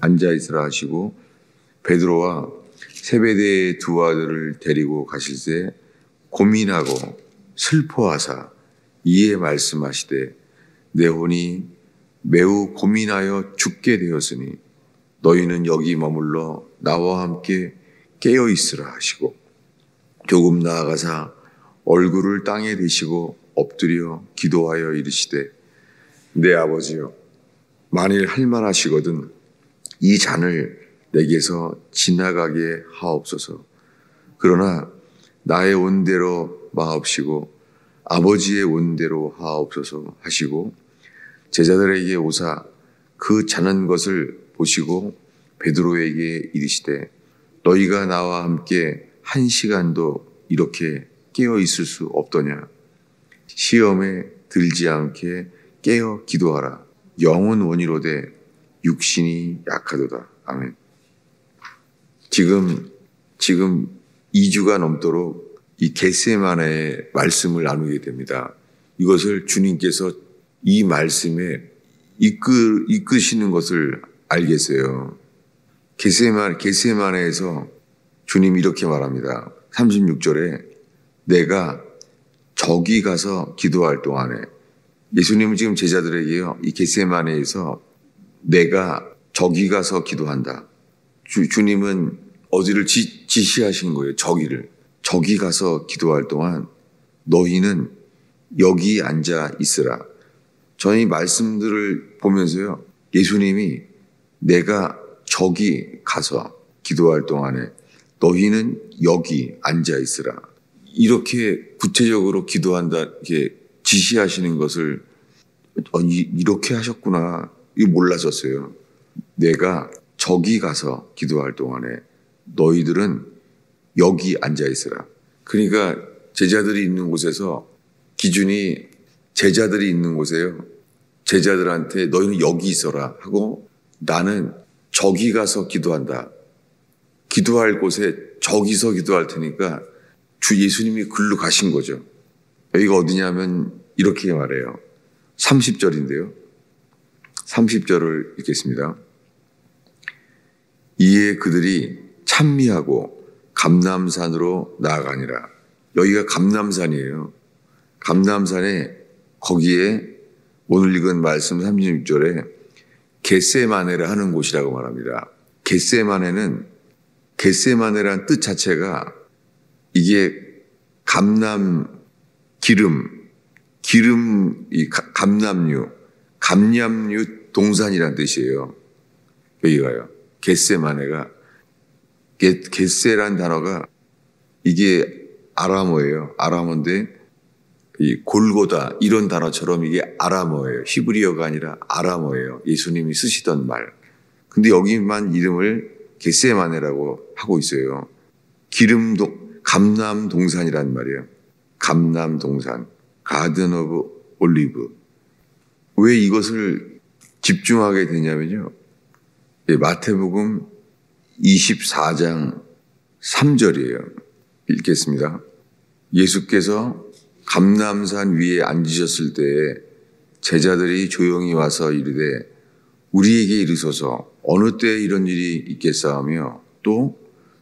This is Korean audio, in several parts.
앉아 있으라 하시고 베드로와 세베대의 두 아들을 데리고 가실 때 고민하고 슬퍼하사 이에 말씀하시되 내 혼이 매우 고민하여 죽게 되었으니 너희는 여기 머물러 나와 함께 깨어 있으라 하시고 조금 나아가사 얼굴을 땅에 대시고 엎드려 기도하여 이르시되 내 아버지여 만일 할만하시거든 이 잔을 내게서 지나가게 하옵소서. 그러나 나의 온대로 마옵시고 아버지의 온대로 하옵소서 하시고 제자들에게 오사 그 자는 것을 보시고 베드로에게 이르시되 너희가 나와 함께 1시간도 이렇게 깨어 있을 수 없더냐. 시험에 들지 않게 깨어 기도하라. 영은 원이로되 육신이 약하도다. 아멘. 지금 2주가 넘도록 이 겟세마네의 말씀을 나누게 됩니다. 이것을 주님께서 이 말씀에 이끄시는 것을 알겠어요. 겟세마네에서 주님이 이렇게 말합니다. 36절에 내가 저기 가서 기도할 동안에 예수님은 지금 제자들에게요. 이 겟세마네에서 내가 저기 가서 기도한다. 주님은 어디를 지시하신 거예요. 저기 가서 기도할 동안 너희는 여기 앉아 있으라. 저는 이 말씀들을 보면서요. 예수님이 내가 저기 가서 기도할 동안에 너희는 여기 앉아 있으라. 이렇게 구체적으로 기도한다 이렇게 지시하시는 것을 이렇게 하셨구나. 이거 몰랐었어요. 내가 저기 가서 기도할 동안에 너희들은 여기 앉아 있으라. 그러니까 제자들이 있는 곳에서 기준이 제자들이 있는 곳에요. 제자들한테 너희는 여기 있어라 하고 나는 저기 가서 기도한다. 기도할 곳에 저기서 기도할 테니까 주 예수님이 글로 가신 거죠. 여기가 어디냐면 이렇게 말해요. 30절인데요. 30절을 읽겠습니다. 이에 그들이 찬미하고 감람산으로 나아가니라. 여기가 감람산이에요. 감람산에 거기에 오늘 읽은 말씀 36절에 겟세마네라 하는 곳이라고 말합니다. 겟세마네란 뜻 자체가 이게 감람류 동산이란 뜻이에요. 여기가요. 겟세마네가 겟세란 단어가 이게 아람어예요. 아람어인데 이 골고다 이런 단어처럼 이게 아람어예요. 히브리어가 아니라 아람어예요. 예수님이 쓰시던 말. 근데 여기만 이름을 겟세마네라고 하고 있어요. 감람동산이란 말이에요. 감람동산. 가든 오브 올리브. 왜 이것을 집중하게 되냐면요. 마태복음 24장 3절이에요. 읽겠습니다. 예수께서 감람산 위에 앉으셨을 때에 제자들이 조용히 와서 이르되 우리에게 이르소서 어느 때에 이런 일이 있겠사하며 또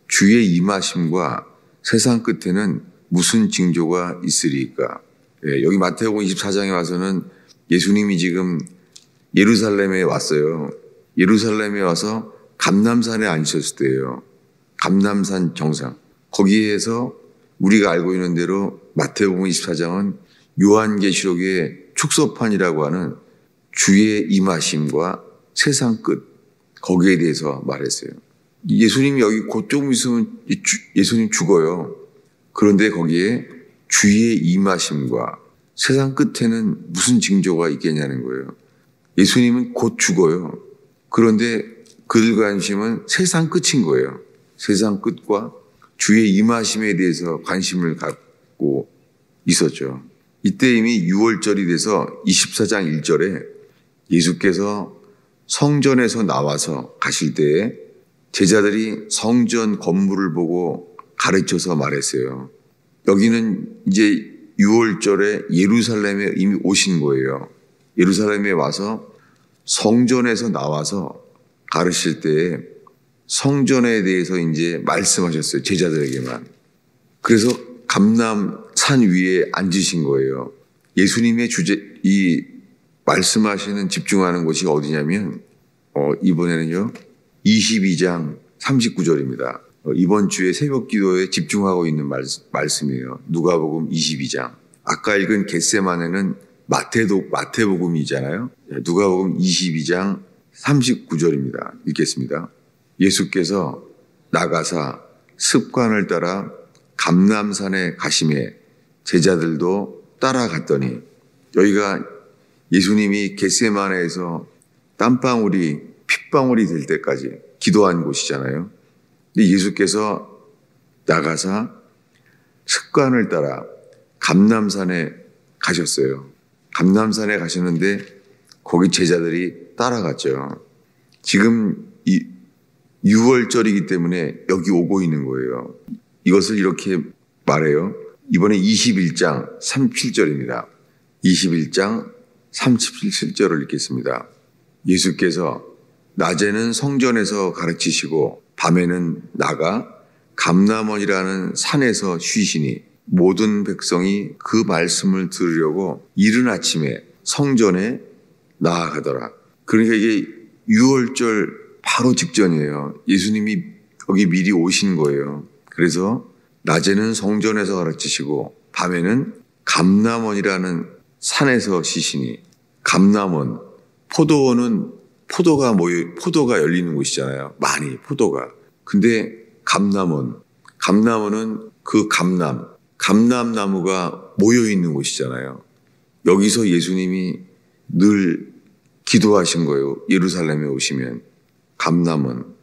주의 임하심과 세상 끝에는 무슨 징조가 있으리까. 여기 마태복음 24장에 와서는 예수님이 지금 예루살렘에 왔어요. 예루살렘에 와서 감람산에 앉으셨을 때예요. 감람산 정상. 거기에서 우리가 알고 있는 대로 마태복음 24장은 요한계시록의 축소판이라고 하는 주의 임하심과 세상 끝 거기에 대해서 말했어요. 예수님이 여기 곧 조금 있으면 예수님 죽어요. 그런데 거기에 주의 임하심과 세상 끝에는 무슨 징조가 있겠냐는 거예요. 예수님은 곧 죽어요. 그런데 그들 관심은 세상 끝인 거예요. 세상 끝과 주의 임하심에 대해서 관심을 갖고 있었죠. 이때 이미 6월절이 돼서 24장 1절에 예수께서 성전에서 나와서 가실 때에 제자들이 성전 건물을 보고 가르쳐서 말했어요. 여기는 이제 6월절에 예루살렘에 이미 오신 거예요. 예루살렘에 와서 성전에서 나와서 가르칠 때 성전에 대해서 이제 말씀하셨어요. 제자들에게만. 그래서 감람산 위에 앉으신 거예요. 예수님의 이 말씀하시는 집중하는 곳이 어디냐면 이번에는요 22장 39절입니다. 이번 주에 새벽 기도에 집중하고 있는 말씀이에요. 누가복음 22장. 아까 읽은 겟세마네는 마태복음이잖아요. 누가복음 22장 39절입니다. 읽겠습니다. 예수께서 나가사 습관을 따라 감람산에 가시매 제자들도 따라갔더니, 여기가 예수님이 겟세마네에서 땀방울이 핏방울이 될 때까지 기도한 곳이잖아요. 근데 예수께서 나가사 습관을 따라 감람산에 가셨어요. 감람산에 가셨는데 거기 제자들이 따라갔죠. 지금 6월절이기 때문에 여기 오고 있는 거예요. 이것을 이렇게 말해요. 이번에 21장 37절입니다. 21장 37절을 읽겠습니다. 예수께서 낮에는 성전에서 가르치시고 밤에는 나가 감람원이라는 산에서 쉬시니 모든 백성이 그 말씀을 들으려고 이른 아침에 성전에 나아가더라. 그러니까 이게 6월절 바로 직전이에요. 예수님이 여기 미리 오신 거예요. 그래서 낮에는 성전에서 가르치시고 밤에는 감람원이라는 산에서 쉬시니, 감람원, 포도원은 포도가 열리는 곳이잖아요. 많이 포도가. 근데 감람원은 그 감람나무가 모여 있는 곳이잖아요. 여기서 예수님이 늘 기도하신 거예요. 예루살렘에 오시면. 감람원.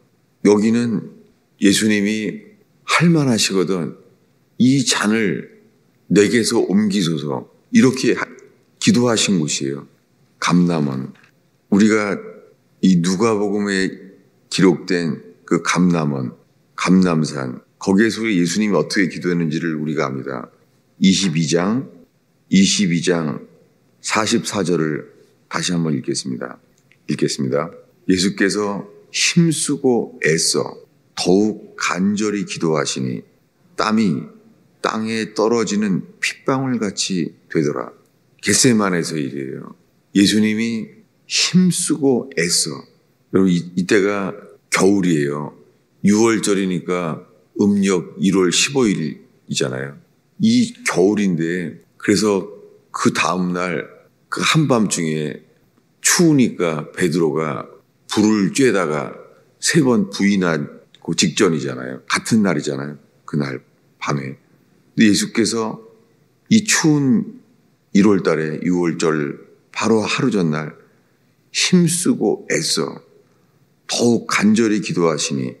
여기는 예수님이 할 만하시거든. 이 잔을 내게서 옮기소서. 이렇게 기도하신 곳이에요. 감람원. 우리가 이 누가복음에 기록된 그 감람원, 감람산, 거기에서 예수님이 어떻게 기도했는지를 우리가 압니다. 22장 44절을 다시 한번 읽겠습니다. 예수께서 힘쓰고 애써 더욱 간절히 기도하시니 땀이 땅에 떨어지는 핏방울같이 되더라. 겟세마네에서 일이에요. 예수님이 힘쓰고 애써. 여러분 이때가 겨울이에요. 6월절이니까 음력 1월 15일이잖아요. 이 겨울인데, 그래서 그 다음날 그 한밤중에 추우니까 베드로가 불을 쬐다가 3번 부인하고 직전이잖아요. 같은 날이잖아요. 그날 밤에. 근데 예수께서 이 추운 1월 달에 6월절 바로 하루 전날 힘쓰고 애써 더욱 간절히 기도하시니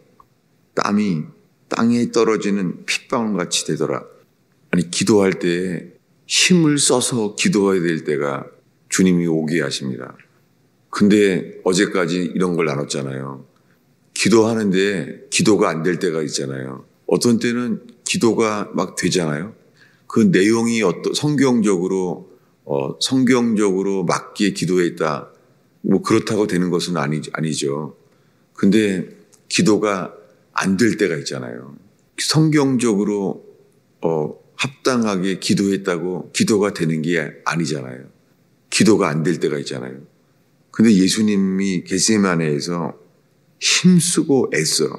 땀이 땅에 떨어지는 핏방울같이 되더라. 아니, 기도할 때 힘을 써서 기도해야 될 때가 주님이 오게 하십니다. 근데 어제까지 이런 걸 나눴잖아요. 기도하는데 기도가 안 될 때가 있잖아요. 어떤 때는 기도가 막 되잖아요. 그 내용이 성경적으로 맞게 기도했다. 뭐 그렇다고 되는 것은 아니죠. 근데 기도가 안 될 때가 있잖아요. 성경적으로 합당하게 기도했다고 기도가 되는 게 아니잖아요. 기도가 안 될 때가 있잖아요. 근데 예수님이 겟세마네에서 힘쓰고 애써,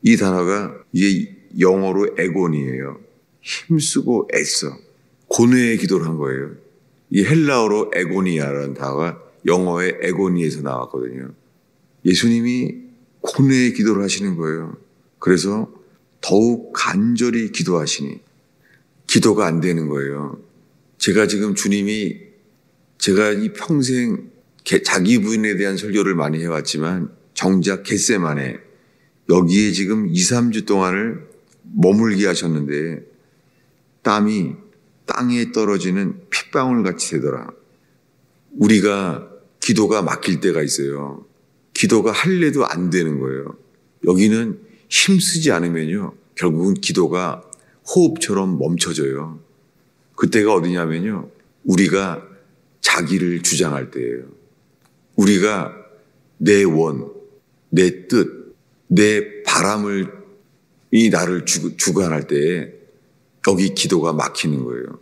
이 단어가 이게 영어로 에곤이에요. 힘쓰고 애써 고뇌의 기도를 한 거예요. 이 헬라어로 에고니아라는 단어가 영어의 에고니에서 나왔거든요. 예수님이 고뇌의 기도를 하시는 거예요. 그래서 더욱 간절히 기도하시니 기도가 안 되는 거예요. 제가 지금 제가 이 평생 자기 부인에 대한 설교를 많이 해왔지만 정작 겟세마네 여기에 지금 2, 3주 동안을 머물게 하셨는데 땀이 땅에 떨어지는 핏방울 같이 되더라. 우리가 기도가 막힐 때가 있어요. 기도가 할래도 안 되는 거예요. 여기는 힘쓰지 않으면요, 결국은 기도가 호흡처럼 멈춰져요. 그때가 어디냐면요, 우리가 자기를 주장할 때예요. 우리가 내 원, 내 뜻, 내 바람을 이 나를 주관할 때에 여기 기도가 막히는 거예요.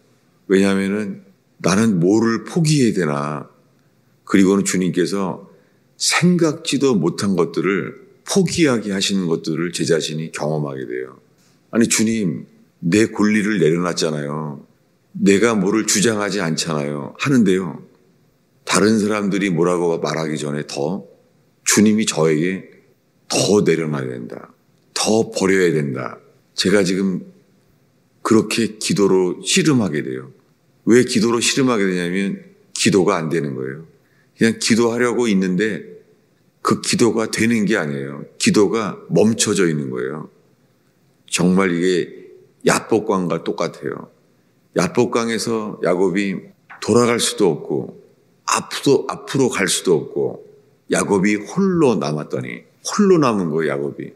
왜냐하면은 나는 뭐를 포기해야 되나. 그리고는 주님께서 생각지도 못한 것들을 포기하게 하시는 것들을 제 자신이 경험하게 돼요. 아니 주님, 내 권리를 내려놨잖아요. 내가 뭐를 주장하지 않잖아요. 하는데요. 다른 사람들이 뭐라고 말하기 전에 더 주님이 저에게 더 내려놔야 된다. 더 버려야 된다. 제가 지금 그렇게 기도로 씨름하게 돼요. 왜 기도로 씨름하게 되냐면 기도가 안 되는 거예요. 그냥 기도하려고 있는데 그 기도가 되는 게 아니에요. 기도가 멈춰져 있는 거예요. 정말 이게 야복강과 똑같아요. 야복강에서 야곱이 돌아갈 수도 없고 앞으로 갈 수도 없고 야곱이 홀로 남았더니 홀로 남은 거예요. 야곱이.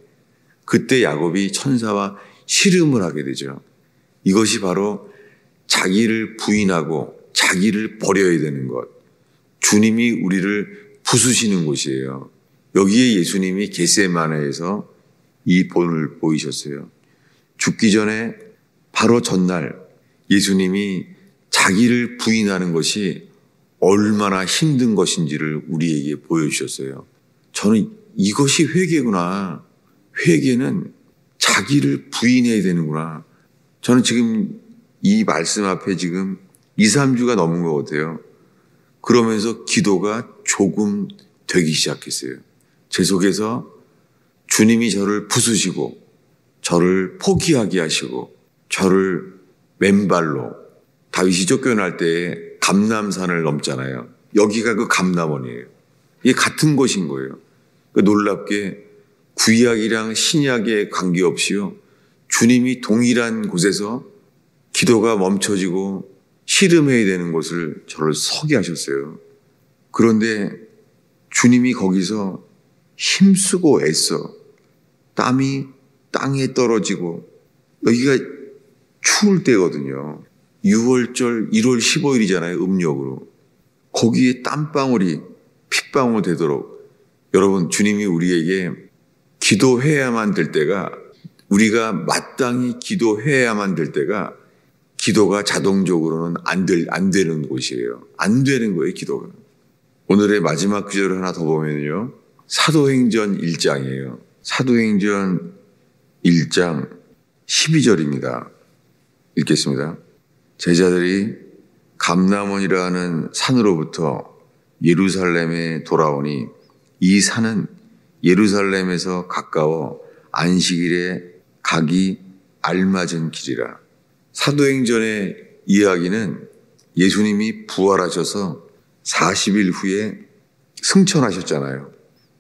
그때 야곱이 천사와 씨름을 하게 되죠. 이것이 바로 자기를 부인하고 자기를 버려야 되는 것. 주님이 우리를 부수시는 곳이에요. 여기에 예수님이 겟세마네에서 이 본을 보이셨어요. 죽기 전에 바로 전날 예수님이 자기를 부인하는 것이 얼마나 힘든 것인지를 우리에게 보여주셨어요. 저는 이것이 회개구나. 회개는 자기를 부인해야 되는구나. 저는 지금 이 말씀 앞에 지금 2, 3주가 넘은 것 같아요. 그러면서 기도가 조금 되기 시작했어요. 제 속에서 주님이 저를 부수시고 저를 포기하게 하시고 저를 맨발로 다윗이 쫓겨날 때 감람산을 넘잖아요. 여기가 그 감람원이에요. 이게 같은 곳인 거예요. 놀랍게 구약이랑 신약에 관계없이요. 주님이 동일한 곳에서 기도가 멈춰지고 씨름해야 되는 곳을 저를 서게 하셨어요. 그런데 주님이 거기서 힘쓰고 애써 땀이 땅에 떨어지고 여기가 추울 때거든요. 6월절 1월 15일이잖아요. 음력으로. 거기에 땀방울이 핏방울 되도록 여러분 주님이 우리에게 기도해야만 될 때가 우리가 마땅히 기도해야만 될 때가 기도가 자동적으로는 안 되는 곳이에요. 안 되는 거예요, 기도가. 오늘의 마지막 구절을 하나 더 보면요. 사도행전 1장이에요. 사도행전 1장 12절입니다. 읽겠습니다. 제자들이 감람원이라 하는 산으로부터 예루살렘에 돌아오니 이 산은 예루살렘에서 가까워 안식일에 가기 알맞은 길이라. 사도행전의 이야기는 예수님이 부활하셔서 40일 후에 승천하셨잖아요.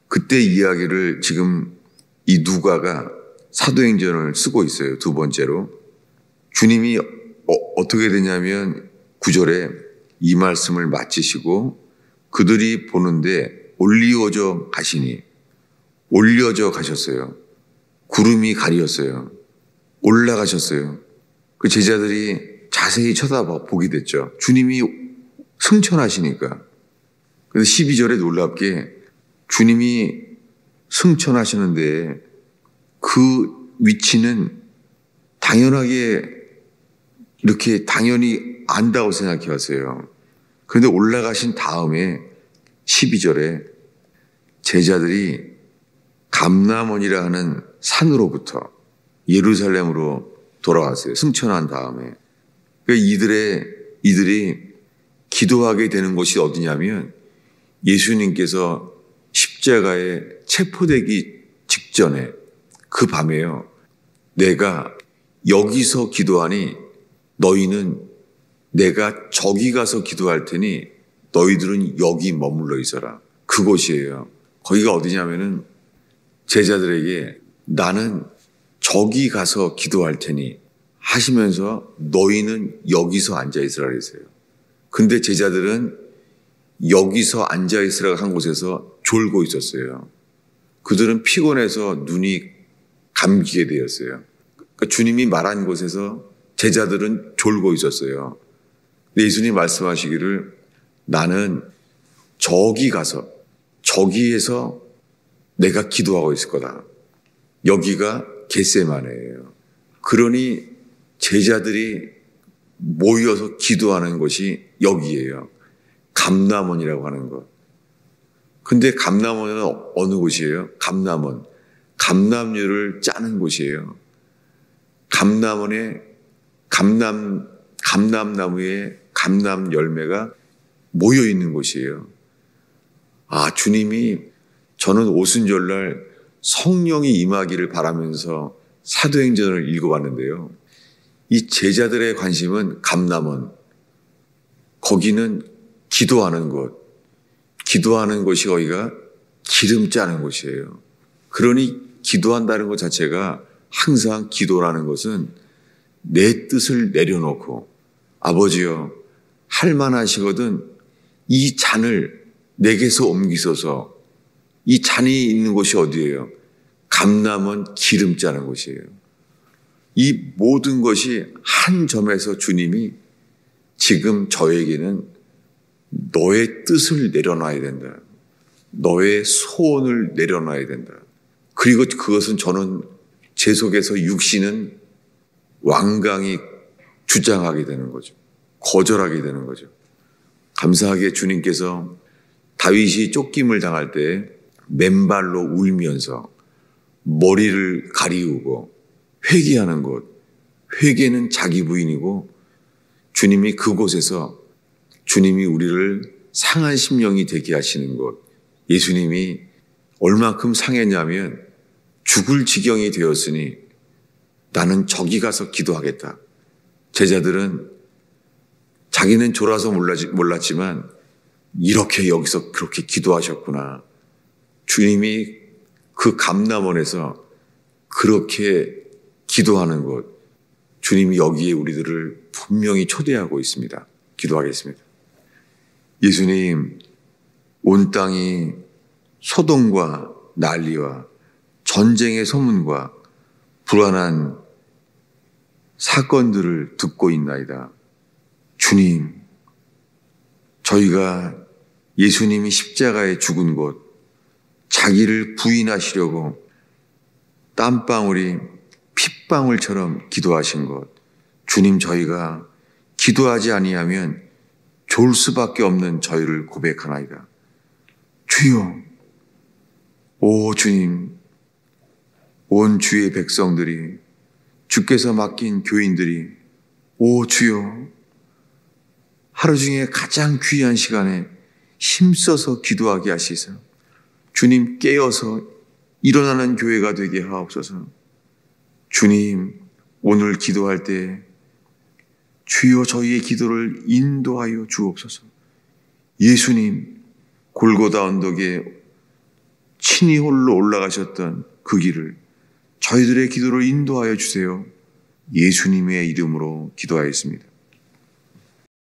그때 이야기를 지금 이 누가가 사도행전을 쓰고 있어요. 두 번째로. 주님이 어떻게 되냐면 9절에 이 말씀을 마치시고 그들이 보는데 올려져 가셨어요. 구름이 가리었어요. 올라가셨어요. 그 제자들이 자세히 쳐다보게 됐죠. 주님이 승천하시니까. 그래서 12절에 놀랍게 주님이 승천하시는데 그 위치는 당연하게 이렇게 당연히 안다고 생각해 왔어요. 그런데 올라가신 다음에 12절에 제자들이 감람원이라 하는 산으로부터 예루살렘으로 돌아왔어요. 승천한 다음에. 이들이 기도하게 되는 곳이 어디냐면 예수님께서 십자가에 체포되기 직전에 그 밤에요. 내가 여기서 기도하니 너희는 내가 저기 가서 기도할 테니 너희들은 여기 머물러 있어라. 그곳이에요. 거기가 어디냐면은 제자들에게 나는 저기 가서 기도할 테니 하시면서 너희는 여기서 앉아 있으라 그랬어요. 근데 제자들은 여기서 앉아 있으라 한 곳에서 졸고 있었어요. 그들은 피곤해서 눈이 감기게 되었어요. 그러니까 주님이 말한 곳에서 제자들은 졸고 있었어요. 근데 예수님 말씀하시기를 나는 저기 가서 저기에서 내가 기도하고 있을 거다. 여기가 겟세마네예요. 그러니 제자들이 모여서 기도하는 곳이 여기예요. 감람원이라고 하는 것. 근데 감람원은 어느 곳이에요? 감람원. 감람류를 짜는 곳이에요. 감람원에 감람나무에 감람 열매가 모여 있는 곳이에요. 주님이 저는 오순절날 성령이 임하기를 바라면서 사도행전을 읽어봤는데요. 이 제자들의 관심은 감람원. 거기는 기도하는 곳. 기도하는 곳이 거기가 기름 짜는 곳이에요. 그러니 기도한다는 것 자체가 항상 기도라는 것은 내 뜻을 내려놓고 아버지여 할만하시거든 이 잔을 내게서 옮기소서. 이 잔이 있는 곳이 어디예요? 감람원 기름 짜는 곳이에요. 이 모든 것이 한 점에서 주님이 지금 저에게는 너의 뜻을 내려놔야 된다. 너의 소원을 내려놔야 된다. 그리고 그것은 저는 제 속에서 육신은 완강히 주장하게 되는 거죠. 거절하게 되는 거죠. 감사하게 주님께서 다윗이 쫓김을 당할 때 맨발로 울면서 머리를 가리우고 회개하는 곳, 회개는 자기 부인이고 주님이 그곳에서 주님이 우리를 상한 심령이 되게 하시는 곳, 예수님이 얼만큼 상했냐면 죽을 지경이 되었으니 나는 저기 가서 기도하겠다. 제자들은 자기는 졸아서 몰랐지만 이렇게 여기서 그렇게 기도하셨구나. 주님이 그 감람원에서 그렇게 기도하는 곳, 주님이 여기에 우리들을 분명히 초대하고 있습니다. 기도하겠습니다. 예수님, 온 땅이 소동과 난리와 전쟁의 소문과 불안한 사건들을 듣고 있나이다. 주님, 저희가 예수님이 십자가에 죽은 곳, 자기를 부인하시려고 땀방울이 핏방울처럼 기도하신 것, 주님 저희가 기도하지 아니하면 졸 수밖에 없는 저희를 고백하나이다. 주여, 오 주님, 온 주의 백성들이, 주께서 맡긴 교인들이, 오 주여, 하루 중에 가장 귀한 시간에 힘써서 기도하게 하시사 주님 깨어서 일어나는 교회가 되게 하옵소서. 주님, 오늘 기도할 때 주여 저희의 기도를 인도하여 주옵소서. 예수님, 골고다 언덕에 친히 홀로 올라가셨던 그 길을 저희들의 기도를 인도하여 주세요. 예수님의 이름으로 기도하였습니다.